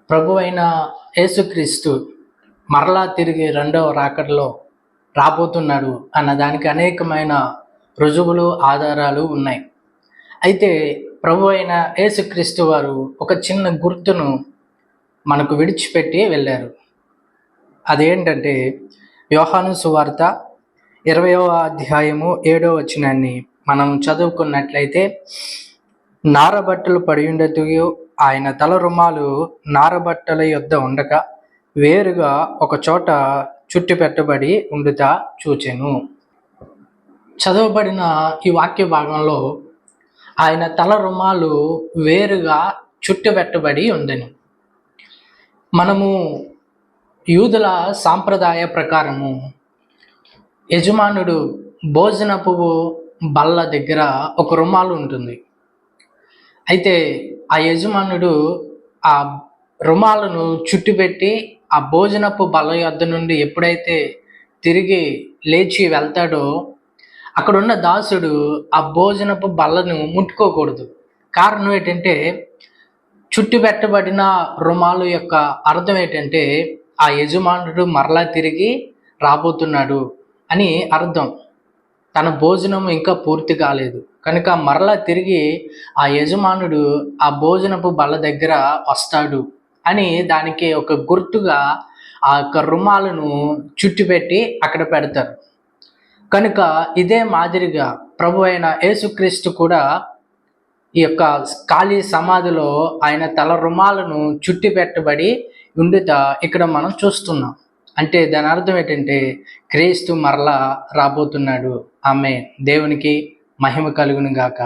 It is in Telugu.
ప్రభు అయిన యేసుక్రీస్తు మరలా తిరిగి రెండవ రాకడలో రాబోతున్నాడు అన్న దానికి అనేకమైన రుజువులు ఆధారాలు ఉన్నాయి. అయితే ప్రభు అయిన యేసుక్రీస్తు వారు ఒక చిన్న గుర్తును మనకు విడిచిపెట్టి వెళ్ళారు. అదేంటంటే యోహాను సువార్త 20వ అధ్యాయము 7వ వచనాన్ని మనం చదువుకున్నట్లయితే, నారబట్టలు పడియుండెను, ఆయన తల రుమాలు నారబట్టల యొద్ద ఉండగా వేరుగా ఒక చోట చుట్టి పెట్టబడి ఉండుట చూచెను. చదవబడిన ఈ వాక్య భాగంలో ఆయన తల రుమాలు వేరుగా చుట్టి పెట్టబడి ఉండెను. మనము యూదుల సాంప్రదాయ ప్రకారము యజమానుడు భోజనపు బల్ల దగ్గర ఒక రుమాలు ఉంటుంది. అయితే ఆ యజమానుడు ఆ రుమాలను చుట్టిపెట్టి ఆ భోజనపు బల్ల యొద్ద నుండి ఎప్పుడైతే తిరిగి లేచి వెళ్తాడో అక్కడున్న దాసుడు ఆ భోజనపు బల్లను ముట్టుకోకూడదు. కారణం ఏంటంటే చుట్టి పెట్టబడిన రుమాలు యొక్క అర్థం ఏంటంటే ఆ యజమానుడు మరలా తిరిగి రాబోతున్నాడు అని అర్థం. తన భోజనం ఇంకా పూర్తి కాలేదు కనుక మరలా తిరిగి ఆ యజమానుడు ఆ భోజనపు బల్ల దగ్గర వస్తాడు అని దానికి ఒక గుర్తుగా ఆ యొక్క రుమాలను చుట్టిపెట్టి అక్కడ పెడతారు. కనుక ఇదే మాదిరిగా ప్రభు అయిన యేసుక్రీస్తు కూడా ఈ యొక్క ఖాళీ సమాధిలో ఆయన తల రుమాలను చుట్టి పెట్టబడి ఉండుట ఇక్కడ మనం చూస్తున్నాం. అంటే దాని అర్థం ఏంటంటే క్రీస్తు మరలా రాబోతున్నాడు. ఆమేన్. దేవునికి మహిమ కలుగును గాక.